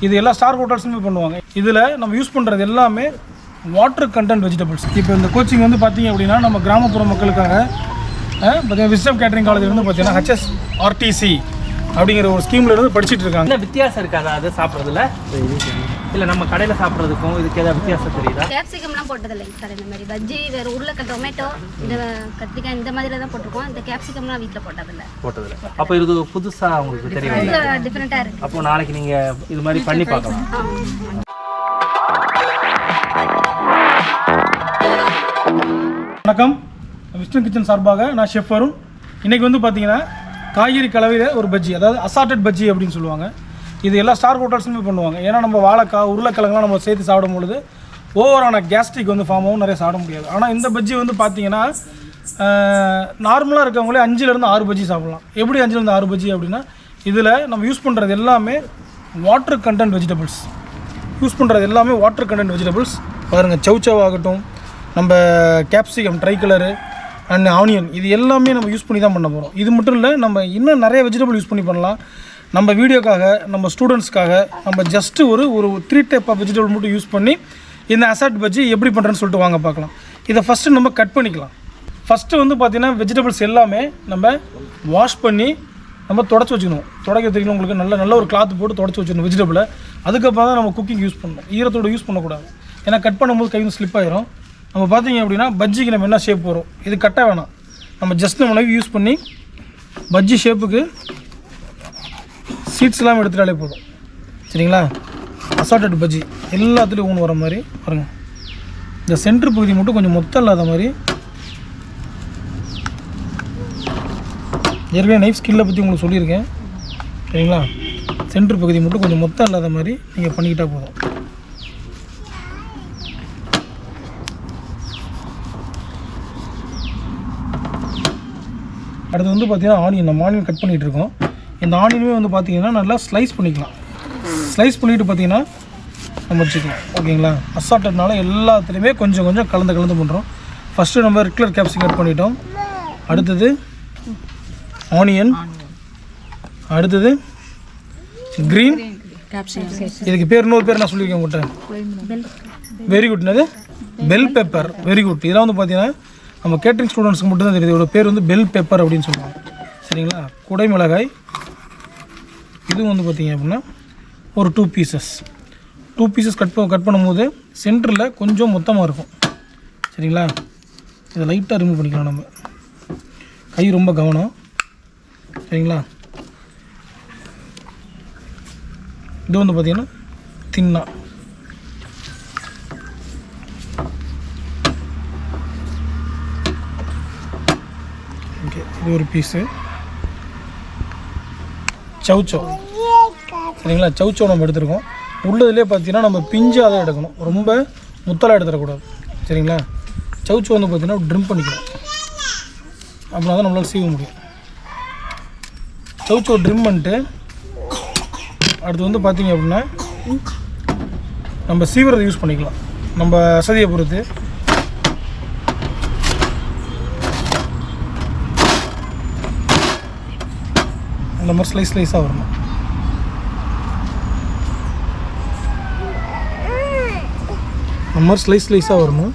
இது எல்லா ஸ்டார் ஹோட்டல்ஸுமே பண்ணுவாங்க. இதில் நம்ம யூஸ் பண்ணுறது எல்லாமே வாட்டர் கண்டென்ட் வெஜிடபிள்ஸ். இப்போ இந்த கோச்சிங் வந்து பார்த்தீங்க அப்படின்னா நம்ம கிராமப்புற மக்களுக்காக பார்த்தீங்கன்னா விஸ்டம் கேட்டரிங் காலேஜ் வந்து பார்த்தீங்கன்னா HSRTC அப்படிங்கிற ஒரு ஸ்கீமில் இருந்து படிச்சுட்டு இருக்காங்க. என்ன வித்தியாசம் இருக்காது அது சாப்பிட்றதுல? இல்லை நம்ம கடையில் சாப்பிட்றதுக்கும் இதுக்கு ஏதாவது வித்தியாசம் தெரியுதா? கேப்சிகம்லாம் போட்டதில்லைங்க சார். இந்த மாதிரி பஜ்ஜி வேறு உருளைக்கிழங்கு டொமேட்டோ இந்த கத்திரிக்காய் இந்த மாதிரி தான் போட்டிருக்கோம். இந்த கேப்சிகம்லாம் வீட்டில் போட்டதில்லை. அப்போ இது புதுசாக உங்களுக்கு தெரியும், டிஃப்ரெண்ட்டாக இருக்குது. அப்போ நாளைக்கு நீங்கள் இது மாதிரி பண்ணி பார்க்கலாம். வணக்கம், விஷ்ணு கிச்சன் சார்பாக நான் ஷெஃப் வரும். இன்றைக்கி வந்து பார்த்தீங்கன்னா காய்கறி கலவையில் ஒரு பஜ்ஜி, அதாவது assorted பஜ்ஜி அப்படின்னு சொல்லுவாங்க. இது எல்லா ஸ்டார் ஹோட்டல்ஸுமே பண்ணுவாங்க. ஏன்னா நம்ம வாழைக்காய் உருளைக்கிழங்குலாம் நம்ம சேர்த்து சாப்பிடும் பொழுது ஓவரான கேஸ்ட்ரிக் வந்து ஃபார்ம் ஆகும், நிறைய சாப்பிட முடியாது. ஆனால் இந்த பஜ்ஜி வந்து பார்த்தீங்கன்னா நார்மலாக இருக்கவங்களே 5லேருந்து 6 பஜ்ஜி சாப்பிட்லாம். எப்படி 5லேருந்து 6 பஜ்ஜி அப்படின்னா இதில் நம்ம யூஸ் பண்ணுறது எல்லாமே வாட்டர் கண்டென்ட் வெஜிடபிள்ஸ். பாருங்கள், சௌச்சவ் ஆகட்டும், நம்ம capsicum try colour and onion, இது எல்லாமே நம்ம யூஸ் பண்ணி தான் பண்ண போகிறோம். இது மட்டும் இல்லை, நம்ம இன்னும் நிறைய வெஜிடபிள் யூஸ் பண்ணி பண்ணலாம். நம்ம வீடியோக்காக, நம்ம ஸ்டூடெண்ட்ஸ்க்காக நம்ம ஜஸ்ட்டு ஒரு 3 டைப் ஆஃப் வெஜிடபிள் மட்டும் யூஸ் பண்ணி இந்த assorted பஜ்ஜி எப்படி பண்ணுறேன்னு சொல்லிட்டு வாங்க பார்க்கலாம். இதை ஃபஸ்ட்டு நம்ம கட் பண்ணிக்கலாம். ஃபஸ்ட்டு வந்து பார்த்திங்கன்னா வெஜிடபிள்ஸ் எல்லாமே நம்ம வாஷ் பண்ணி நம்ம தொடச்சி வச்சுக்கணும். தொடக்க தெரியல உங்களுக்கு, நல்ல ஒரு கிளாத் போட்டு தொடச்சி வச்சுக்கணும் வெஜிடபிளை. அதுக்கப்புறம் தான் நம்ம குக்கிங் யூஸ் பண்ணணும். ஈரத்தோடு யூஸ் பண்ணக்கூடாது, ஏன்னா கட் பண்ணும்போது கை வந்து ஸ்லிப் ஆகிரும். நம்ம பார்த்தீங்க அப்படின்னா பஜ்ஜிக்கு நம்ம என்ன ஷேப் வரும், இது கட்ட வேணாம். நம்ம ஜஸ்ட் நம்ம யூஸ் பண்ணி பஜ்ஜி ஷேப்புக்கு சீட்ஸ் எல்லாம் எடுத்துட்டாலே போதும். சரிங்களா? assorted பஜ்ஜி எல்லாத்துலேயும் ஊன் வர மாதிரி பாருங்கள். இந்த சென்ட்ரு பகுதி மட்டும் கொஞ்சம் மொத்தம் இல்லாத மாதிரி, ஏற்கனவே நைஃப் ஸ்கில்லை பற்றி உங்களுக்கு சொல்லியிருக்கேன். சரிங்களா? சென்ட்ரு பகுதி மட்டும் கொஞ்சம் மொத்தம் இல்லாத மாதிரி நீங்கள் பண்ணிக்கிட்டால் போதும். அடுத்து வந்து பார்த்திங்கன்னா ஆனியன், நம்ம ஆனியன் கட் பண்ணிகிட்டு இருக்கோம். இந்த ஆனியனுமே வந்து பார்த்திங்கன்னா நல்லா ஸ்லைஸ் பண்ணிக்கலாம். ஸ்லைஸ் பண்ணிவிட்டு பார்த்திங்கன்னா நம்ம வச்சுக்கலாம். ஓகேங்களா? assortedனால எல்லாத்துலேயுமே கொஞ்சம் கொஞ்சம் கலந்து பண்ணுறோம். ஃபஸ்ட்டு நம்ம ரெகுலர் கேப்சிகம் கட் பண்ணிட்டோம். அடுத்தது ஆனியன், அடுத்தது க்ரீன் கேப்சிகம். இதுக்கு பேர் இன்னொரு பேர் நான் சொல்லியிருக்கேன் உங்கள்கிட்ட. Very good. என்னது? Bell pepper. Very good. இதெல்லாம் வந்து பார்த்திங்கன்னா நம்ம கேட்டரிங் ஸ்டூடெண்ட்ஸ்க்கு மட்டும் தான் தெரியுது. இதோட பேர் வந்து பெல் பெப்பர் அப்படின்னு சொல்லுவாங்க. சரிங்களா? குடை மிளகாய். இதுவும் வந்து பார்த்திங்க அப்படின்னா ஒரு 2 பீசஸ் கட் பண்ணும்போது சென்டரில் கொஞ்சம் மொத்தமாக இருக்கும். சரிங்களா? இதை லைட்டாக ரிமூவ் பண்ணிக்கலாம். நம்ம கை ரொம்ப கவனம். சரிங்களா? இது வந்து பார்த்திங்கன்னா தின்னா. ஓகே, இது ஒரு பீஸு. சௌச்சவ். சரிங்களா? சௌச்சவ் நம்ம எடுத்துருக்கோம். உள்ளதுலேயே பார்த்தீங்கன்னா நம்ம பிஞ்சாக தான் எடுக்கணும், ரொம்ப முத்தலாக எடுத்துடக்கூடாது. சரிங்களா? சௌச்சவ் வந்து பார்த்திங்கன்னா ட்ரிம் பண்ணிக்கணும், அப்படின்னா தான் நம்மளால் சீவ முடியும். சௌச்சவ் ட்ரிம் பண்ணிட்டு அடுத்து வந்து பார்த்திங்க அப்படின்னா நம்ம சீவுறதை யூஸ் பண்ணிக்கலாம். நம்ம வசதியை பொறுத்து. இந்த மாதிரி ஸ்லைஸாக வரணும். இந்த மாதிரி ஸ்லைஸாக வரணும்.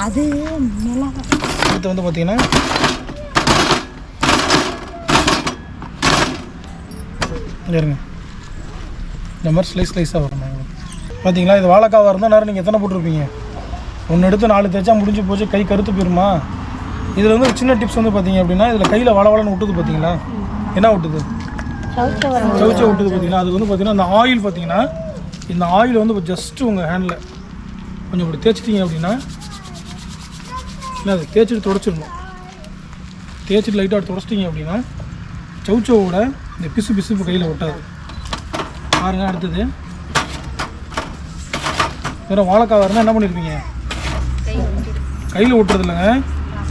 அது அடுத்து வந்து பார்த்தீங்கன்னா இருங்க, இந்த மாதிரி ஸ்லைஸாக வரணும். பார்த்தீங்களா? இது வாழைக்காவாக இருந்தால் நேரம் நீங்கள் எத்தனை போட்டிருப்பீங்க? ஒன்று எடுத்து 4 தேய்ச்சா முடிஞ்சு போச்சு, கை கருத்து போயிருமா? இதில் வந்து ஒரு சின்ன டிப்ஸ் வந்து பார்த்தீங்க அப்படின்னா, இதில் கையில் வளவளன்னு விட்டுது. பார்த்தீங்களா? என்ன விட்டுது? சௌச்சவ் விட்டுது. பார்த்தீங்கன்னா அது வந்து பார்த்தீங்கன்னா அந்த ஆயில், பார்த்தீங்கன்னா இந்த ஆயில் வந்து ஜஸ்ட்டு உங்கள் ஹேண்டில் கொஞ்சம் இப்படி தேய்ச்சிட்டிங்க அப்படின்னா, இல்லை அது தேய்ச்சிட்டு தொடச்சிடணும். தேய்ச்சிட்டு லைட்டாக தொடச்சிட்டிங்க அப்படின்னா சௌச்சவோட இந்த பிசு இப்போ கையில் ஒட்டாது. பாருங்க. அடுத்தது வேறு வாழைக்காய் இருந்தால் என்ன பண்ணியிருப்பீங்க? கையில் ஒட்டுறது இல்லைங்க.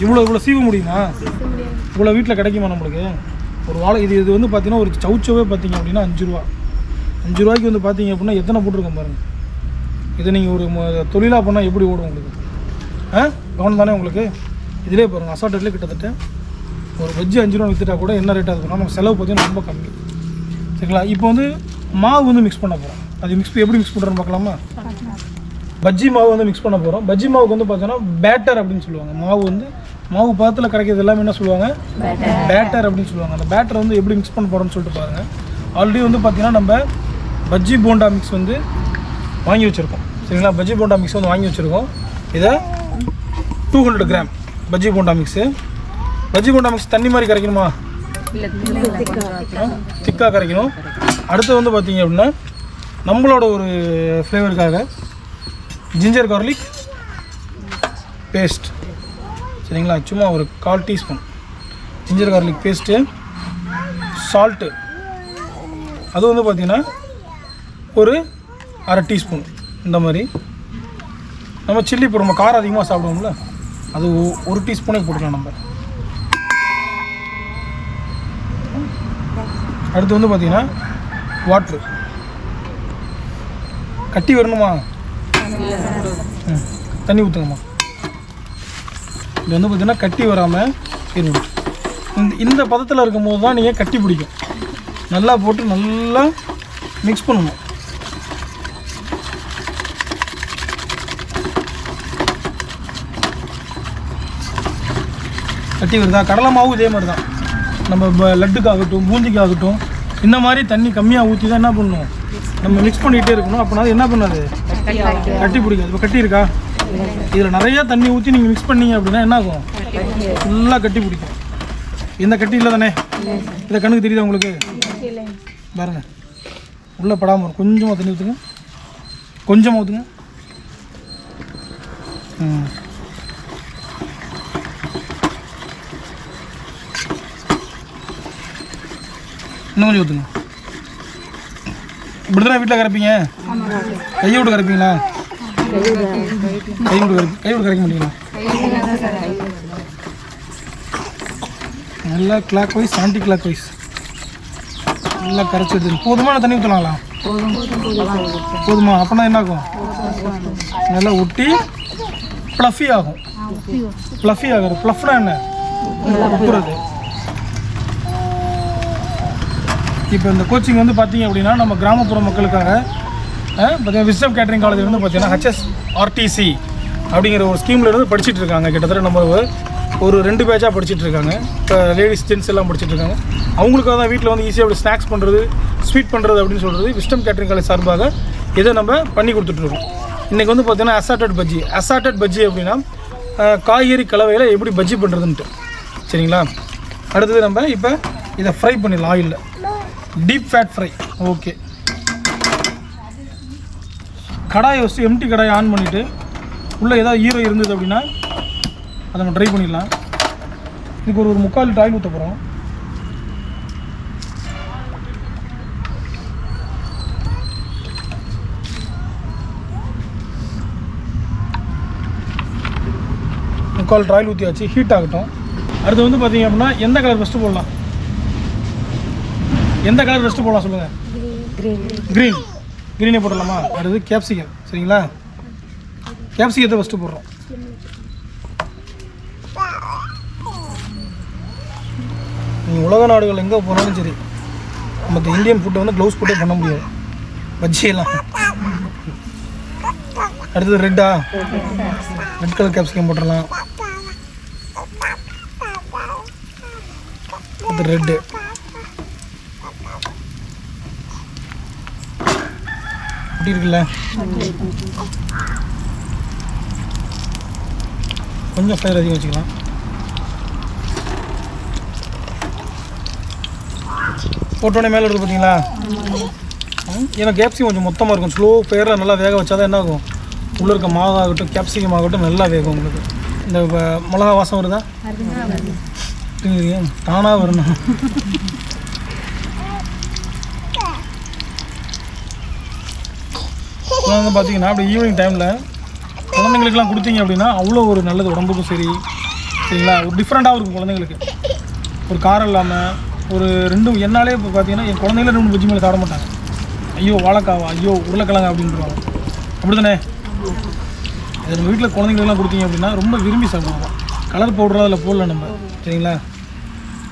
இவ்வளோ சீவ முடியுமா? இவ்வளோ வீட்டில் கிடைக்குமா நம்மளுக்கு? ஒரு வாழை இது வந்து பார்த்திங்கன்னா ஒரு சௌச்சவே பார்த்திங்க அப்படின்னா 5 ரூபா. 5 ரூபாய்க்கு வந்து பார்த்திங்க அப்படின்னா எத்தனை போட்டிருக்கோம் பாருங்கள். இதை நீங்கள் ஒரு தொழிலாக பண்ணால் எப்படி ஓடும் உங்களுக்கு? கவனம் தானே உங்களுக்கு? இதிலே பாருங்கள், assortedலேயே கிட்டத்தட்ட ஒரு வெஜ்ஜு 5 ரூபா விற்றுட்டா கூட என்ன ரேட்டாக இருக்குன்னா நம்ம செலவு பார்த்தீங்கன்னா ரொம்ப கம்மி. சரிங்களா? இப்போ வந்து மாவு வந்து மிக்ஸ் பண்ண போகிறோம். அது எப்படி மிக்ஸ் பண்ணுறோன்னு பார்க்கலாமா? பஜ்ஜி மாவு வந்து மிக்ஸ் பண்ண போகிறோம். பஜ்ஜி மாவுக்கு வந்து பார்த்தீங்கன்னா பேட்டர் அப்படின்னு சொல்லுவாங்க. மாவு பாத்தில் கிடைக்கிறது எல்லாமே என்ன சொல்லுவாங்க? பேட்டர் அப்படின்னு சொல்லுவாங்க. அந்த பேட்டரை வந்து எப்படி மிக்ஸ் பண்ண போகிறோம்னு சொல்லிட்டு பாருங்கள். ஆல்ரெடி வந்து பார்த்திங்கன்னா நம்ம பஜ்ஜி போண்டா மிக்ஸ் வந்து வாங்கி வச்சுருக்கோம். சரிங்களா? பஜ்ஜி போண்டா மிக்ஸ் வந்து வாங்கி வச்சுருக்கோம். இதை 200 gram bajji bonda mix. Bajji bonda mix தண்ணி மாதிரி கரைக்கணுமா? திக்காக கரைக்கணும். அடுத்து வந்து பார்த்திங்க அப்படின்னா நம்மளோட ஒரு ஃப்ளேவருக்காக ஜிஞ்சர் கார்லிக் பேஸ்ட். சரிங்களா? சும்மா ஒரு 1/4 teaspoon ginger garlic paste. Salt அது வந்து பார்த்திங்கன்னா ஒரு 1/2 டீஸ்பூன். இந்த மாதிரி நம்ம சில்லி நம்ம காரம் அதிகமாக சாப்பிடுவோம்ல, அது 1 டீஸ்பூனே போட்டுக்கலாம் நம்ம. அடுத்து வந்து பார்த்திங்கன்னா வாட்ரு. கட்டி வரணுமா? தண்ணி ஊற்றுங்கம்மா. இது வந்து பார்த்திங்கன்னா கட்டி வராமல் இருக்கணும். இந்த பதத்தில் இருக்கும்போது தான் நீங்கள் கட்டி பிடிக்கும். நல்லா போட்டு நல்லா மிக்ஸ் பண்ணணும். கட்டி வருதா? கடலை மாவு இதே மாதிரி தான். நம்ம லட்டுக்காகட்டும் பூந்திக்காகட்டும் இந்த மாதிரி தண்ணி கம்மியாக ஊற்றி தான் என்ன பண்ணணும், நம்ம மிக்ஸ் பண்ணிகிட்டே இருக்கணும். அப்படின்னா என்ன பண்ணாது? கட்டி பிடிக்காது. இப்போ கட்டி இருக்கா? இதில் நிறையா தண்ணி ஊற்றி நீங்கள் மிக்ஸ் பண்ணீங்க அப்படின்னா என்ன ஆகும்? ஃபுல்லாக கட்டி பிடிக்கும். இந்த கட்டி இல்லை தானே? இதை கண்ணுக்கு தெரியுதா உங்களுக்கு? பாருங்க, உள்ளே படாமல் வரும். கொஞ்சமாக தண்ணி ஊற்றுங்க, கொஞ்சமாக ஊற்றுங்க. இன்னும் கொஞ்சம் ஊற்றுங்க. இப்படி தானே வீட்டில் கரைப்பீங்க? கையை விட்டு கரைப்பீங்களா? கை விட்டு கரைக்க மாட்டீங்களா? நல்லா clockwise anticlockwise நல்லா கரைச்சி எடுத்துங்க. போதுமான தண்ணி ஊற்றலாங்களா? போதுமா? அப்படின்னா என்ன ஆகும்? நல்லா ஒட்டி ப்ளஃபி ஆகும். ப்ளஃபி ஆகுறது. ப்ளஃப்னா என்ன? உப்புறது. இப்போ இந்த கோச்சிங் வந்து பார்த்தீங்க அப்படின்னா நம்ம கிராமப்புற மக்களுக்காக பார்த்தீங்கன்னா விஸ்டம் கேட்டரிங் காலேஜ் வந்து பார்த்தீங்கன்னா HSRTC அப்படிங்கிற ஒரு ஸ்கீமில் இருந்து படிச்சுட்டு இருக்காங்க. கிட்டத்தட்ட நம்ம ஒரு 2 பேட்சாக படிச்சுட்டு இருக்காங்க. இப்போ லேடிஸ் ஜென்ட்ஸ் எல்லாம் படிச்சுட்டு இருக்காங்க. அவங்களுக்காக தான் வீட்டில் வந்து ஈஸியாக அப்படி ஸ்நாக்ஸ் பண்ணுறது, ஸ்வீட் பண்ணுறது அப்படின்னு சொல்கிறது விஸ்டம் கேட்டரிங் காலேஜ் சார்பாக இதை நம்ம பண்ணி கொடுத்துட்ருக்கோம். இன்றைக்கி வந்து பார்த்தீங்கன்னா அசார்டட் பஜ்ஜி அப்படின்னா காய்கறி கலவையில் எப்படி பஜ்ஜி பண்ணுறதுன்ட்டு. சரிங்களா? அடுத்தது நம்ம இப்போ இதை ஃப்ரை பண்ணிடலாம் ஆயிலில். Deep fat fry. ஓகே, கடாயை வச்சு எம்டி கடாயை ஆன் பண்ணிவிட்டு உள்ளே ஏதாவது ஈரம் இருந்தது அப்படின்னா அதை நம்ம ட்ரை பண்ணிடலாம். இதுக்கு ஒரு 3/4 லிட்டர் ஆயில் ஊற்ற போகிறோம். ஆயில் ஊற்றியாச்சு. ஹீட் ஆகட்டும். அடுத்து வந்து பார்த்தீங்க அப்படின்னா எந்த கலர் ஃபஸ்ட்டு போடலாம்? எந்த கலர் ஃபஸ்ட்டு போடலாம் சொல்லுங்கள்? க்ரீனே போடலாமா? அடுத்து கேப்சிகம். சரிங்களா? கேப்சிகத்தை ஃபஸ்ட்டு போடுறோம். நீங்கள் உலக நாடுகள் எங்கே போனாலும் சரி நமக்கு இந்தியன் ஃபுட்டை வந்து க்ளவுஸ் போட்டே பண்ண முடியாது, பஜ்ஜியெல்லாம். அடுத்தது ரெட் கலர் கேப்சிகம் போட்டுடலாம். அது ரெட்டு. இப்படி இருக்குல்ல, கொஞ்சம் ஃபயர் அதிகம் வச்சுக்கலாம். போட்டோடனே மேலே எடுத்து பார்த்தீங்களா? ஏன்னா கேப்சிகம் கொஞ்சம் மொத்தமாக இருக்கும். ஸ்லோ ஃபயரில் நல்லா வேக வச்சா தான் என்ன ஆகும், உள்ளே இருக்க மாவாகட்டும் கேப்சிகம் ஆகட்டும் நல்லா வேகும் உங்களுக்கு. இந்த மிளகா வாசம் வருதா? தானாக வரணும். வந்து பார்த்தீங்கன்னா அப்படி ஈவினிங் டைமில் குழந்தைங்களுக்குலாம் கொடுத்தீங்க அப்படின்னா அவ்வளோ ஒரு நல்லது, உடம்புக்கும் சரி. சரிங்களா? ஒரு டிஃப்ரெண்ட்டாகவும் இருக்கும் குழந்தைங்களுக்கு. ஒரு காரம் இல்லாமல் ஒரு 2 என்னாலே இப்போ பார்த்தீங்கன்னா என் குழந்தைங்கள 2 பஜ்ஜி மேலே சாப்பிட மாட்டாங்க. ஐயோ வாழைக்காவா, ஐயோ உருளைக்கிழங்கா அப்படின்றாங்க. அப்படி தானே? இது நம்ம வீட்டில் குழந்தைங்களுக்குலாம் கொடுத்தீங்க அப்படின்னா ரொம்ப விரும்பி சாப்பிடுவாங்க. கலர் பவுடராக அதில் போடல நம்ம. சரிங்களா?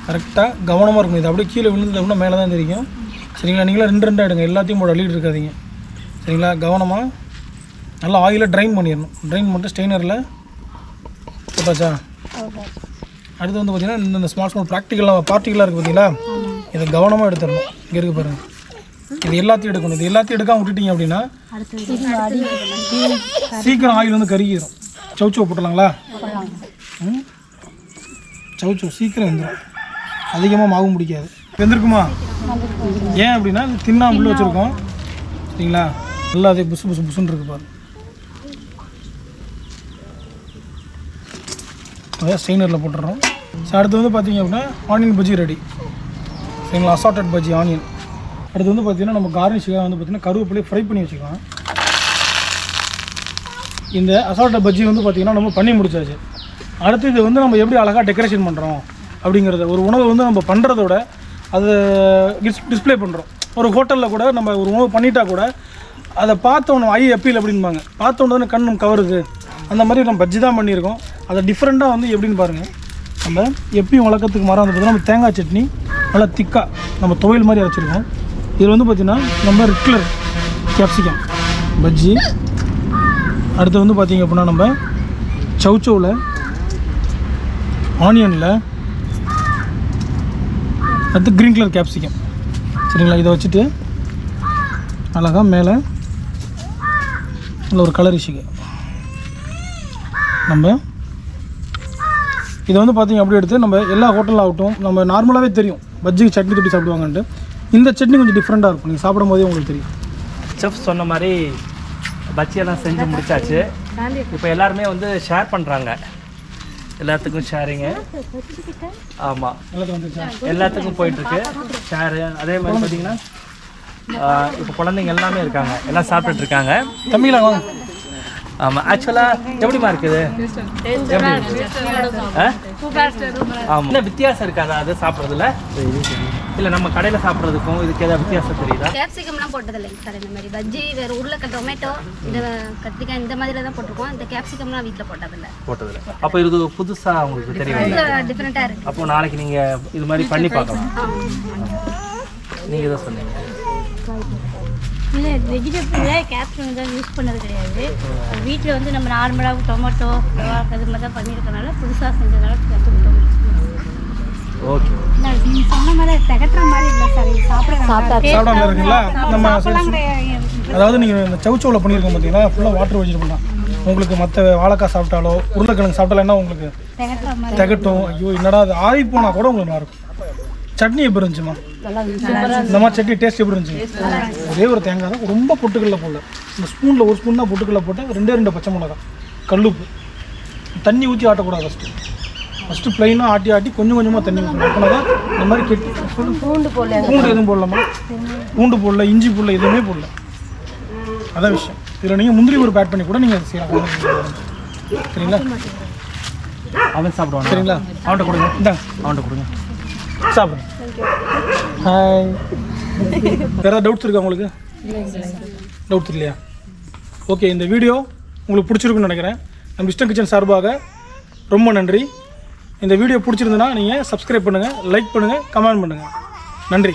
கரெக்டாக கவனமாக இருக்கணும். இது அப்படியே கீழே விழுந்தது அப்படின்னா மேலே தான் தெரியும். சரிங்களா. நீங்களே 2 எடுங்க, எல்லாத்தையும் போட அள்ளிட்டு இருக்காதீங்க சரிங்களா. கவனமாக நல்லா ஆயிலை ட்ரைன் பண்ணிடணும். ட்ரைன் பண்ணிட்டு ஸ்டெய்னரில் போட்டாச்சா. அடுத்து வந்து பார்த்திங்கன்னா இந்த ஸ்மால் பார்ட்டிகளாக இருக்குது பார்த்தீங்களா, இதை கவனமாக எடுத்துடணும். இங்கே இருக்குது பாருங்கள், இது எல்லாத்தையும் எடுக்கணும். இது எல்லாத்தையும் எடுக்காமல் விட்டுட்டிங்க அப்படின்னா சீக்கிரம் ஆயில் வந்து கருகிடும். சவுச்சோ போட்டுடலாங்களா? சவுச்சோ சீக்கிரம் வெந்துடும், அதிகமாக மாவும் பிடிக்காது. வெந்திருக்குமா? ஏன் அப்படின்னா இது தின்னா உள்ள வச்சுருக்கோம் சரிங்களா. நல்லா அதே புசு புசு புசுன்னு இருக்குது பாரு. அதான் ஸ்டெய்னரில் போட்டுடுறோம். ஸோ அடுத்து வந்து பார்த்திங்க அப்படின்னா ஆனியன் பஜ்ஜி ரெடி சரிங்களா. Assorted bajji onion. அடுத்து வந்து பார்த்திங்கன்னா நம்ம கார்னிஷுக்காக வந்து பார்த்திங்கன்னா கருவேப்பிலையை ஃப்ரை பண்ணி வச்சுக்கலாம். இந்த அசார்டட் பஜ்ஜி வந்து பார்த்திங்கன்னா நம்ம பண்ணி முடிச்சாச்சு. அடுத்து இது வந்து நம்ம எப்படி அழகாக டெக்கரேஷன் பண்ணுறோம் அப்படிங்கிறத, ஒரு உணவை வந்து நம்ம பண்ணுறதோட அதை டிஸ்பிளே பண்ணுறோம். ஒரு ஹோட்டலில் கூட நம்ம ஒரு உணவு பண்ணிட்டா கூட அதை பார்த்தோன்னு ஐ அப்பீல் அப்படின்பாங்க, பார்த்தோன்னு கண் நம்ம கவருது. அந்த மாதிரி நம்ம பஜ்ஜி தான் பண்ணியிருக்கோம். அதை டிஃப்ரெண்ட்டாக வந்து எப்படின்னு பாருங்கள். நம்ம எப்பயும் வழக்கத்துக்கு மாற வந்து பார்த்திங்கன்னா நம்ம தேங்காய் சட்னி நல்லா திக்காக நம்ம துவையல் மாதிரி அரைச்சிருக்கோம். இதில் வந்து பார்த்திங்கன்னா நம்ம ரெட் கலர் கேப்சிகம் பஜ்ஜி. அடுத்து வந்து பார்த்திங்க அப்படின்னா நம்ம சவுச்சோவில் ஆனியனில் அடுத்து க்ரீன் கலர் கேப்சிகம் சரிங்களா. இதை வச்சுட்டு அழகாக மேலே நல்ல ஒரு கலர் இஷ்யூக்கு நம்ம இதை வந்து பார்த்திங்க அப்படி எடுத்து நம்ம எல்லா ஹோட்டலில் ஆகட்டும் நம்ம நார்மலாகவே தெரியும் பஜ்ஜிக்கு சட்னி தொட்டி சாப்பிடுவாங்கன்ட்டு. இந்த சட்னி கொஞ்சம் டிஃப்ரெண்ட்டாக இருக்கும், நீங்கள் சாப்பிடும் போதே உங்களுக்கு தெரியும். செஃப் சொன்ன மாதிரி பஜ்ஜியெல்லாம் செஞ்சு முடிச்சாச்சு. இப்போ எல்லாருமே வந்து ஷேர் பண்ணுறாங்க, எல்லாத்துக்கும் ஷேரிங்கு. ஆமாம், எல்லாத்துக்கும் போயிட்டுருக்கு ஷேரு. அதே மாதிரி பார்த்தீங்கன்னா இப்போ குழந்தைங்க எல்லாமே இருக்காங்க, எல்லாம் சாப்பிட்டுட்ருக்காங்க. தம்பிங்களா வாங்க. ஆமாம், ஆக்சுவலாக எப்படிமா இருக்குது? ஆமாம், என்ன வித்தியாசம் இருக்காதா அது சாப்பிட்றதுல? இல்லை நம்ம கடையில் சாப்பிட்றதுக்கும் இதுக்கு ஏதாவது வித்தியாசம் தெரியுதா? கேப்சிகம்லாம் போட்டது இல்லைங்க சார். இந்த மாதிரி பஜ்ஜி வேறு உருளைக்கிழங்கு டொமேட்டோ இந்த கத்திரிக்காய் இந்த மாதிரி தான் போட்டிருக்கோம். இந்த கேப்சிகம்லாம் வீட்டில் போட்டதில்லை. அப்போ இது புதுசாக உங்களுக்கு தெரியும், டிஃப்ரெண்ட்டாக இருக்குது. அப்போ நாளைக்கு நீங்கள் இது மாதிரி பண்ணி பார்க்கலாம். நீங்கள் தான் சொன்னீங்க. இல்லை, வெஜிடபிளில் கேப்சிகம் தான் யூஸ் பண்ணது கிடையாது. வீட்டில் வந்து நம்ம நார்மலாக டொமேட்டோ அது மாதிரி தான் பண்ணியிருக்கனால புதுசாக செஞ்சதுனால கற்றுக்கிட்டோம். ஓகே, நீங்கள் சொன்ன மாதிரி திகட்டுற மாதிரி இல்லை சார். சாப்பிடாம இருக்குங்களா? நம்ம அதாவது நீங்கள் இந்த சவுச்சோவில் பண்ணியிருக்கோம் பார்த்தீங்களா, ஃபுல்லாக வாட்டர் வெஜிடபிள் தான். உங்களுக்கு மற்ற வாழைக்காய் சாப்பிட்டாலோ உருளைக்கிழங்கு சாப்பிட்டாலோ என்ன உங்களுக்கு திகட்டும். ஐயோ என்னடா அது ஆறி போனால் கூட உங்களுக்கு நல்லாயிருக்கும். சட்னி எப்படி இருந்துச்சுமா? இந்த மாதிரி சட்னி டேஸ்ட் எப்படி இருந்துச்சு? ஒரே ஒரு தேங்காய் தான், ரொம்ப பொட்டுக்கல்ல போடல. இந்த ஸ்பூனில் ஒரு ஸ்பூன் தான் பொட்டுக்கல்ல போட்டு 2 பச்சை மிளகாய், கல்லுப்பு, தண்ணி ஊற்றி ஆட்டக்கூடாது. ஃபஸ்ட்டு ப்ளைனாக ஆட்டி கொஞ்சம் கொஞ்சமாக தண்ணி ஊற்றணும். அப்படின்னா தான் இந்த மாதிரி கெட்டி. பூண்டு எதுவும் போடலாமா? பூண்டு போடல, இஞ்சி போடல, எதுவுமே போடல. அதான் விஷயம். இதில் நீங்கள் முந்திரி ஒரு பேட் பண்ணி கூட நீங்கள் செய்யலாம் சரிங்களா. அவன் சாப்பிடுவான் சரிங்களா. அவன்கிட்ட கொடுங்க, இந்தாங்க அவன்கிட்ட கொடுங்க, சாப்பிடுங்க. ஹாய். வேறு ஏதாவது டவுட்ஸ் இருக்கா உங்களுக்கு? டவுட்ஸ் இல்லையா? ஓகே, இந்த வீடியோ உங்களுக்கு பிடிச்சிருக்குன்னு நினைக்கிறேன். நம்ம இஷ்டம் கிச்சன் சார்பாக ரொம்ப நன்றி. இந்த வீடியோ பிடிச்சிருந்துன்னா நீங்கள் சப்ஸ்கிரைப் பண்ணுங்கள், லைக் பண்ணுங்கள், கமெண்ட் பண்ணுங்கள். நன்றி.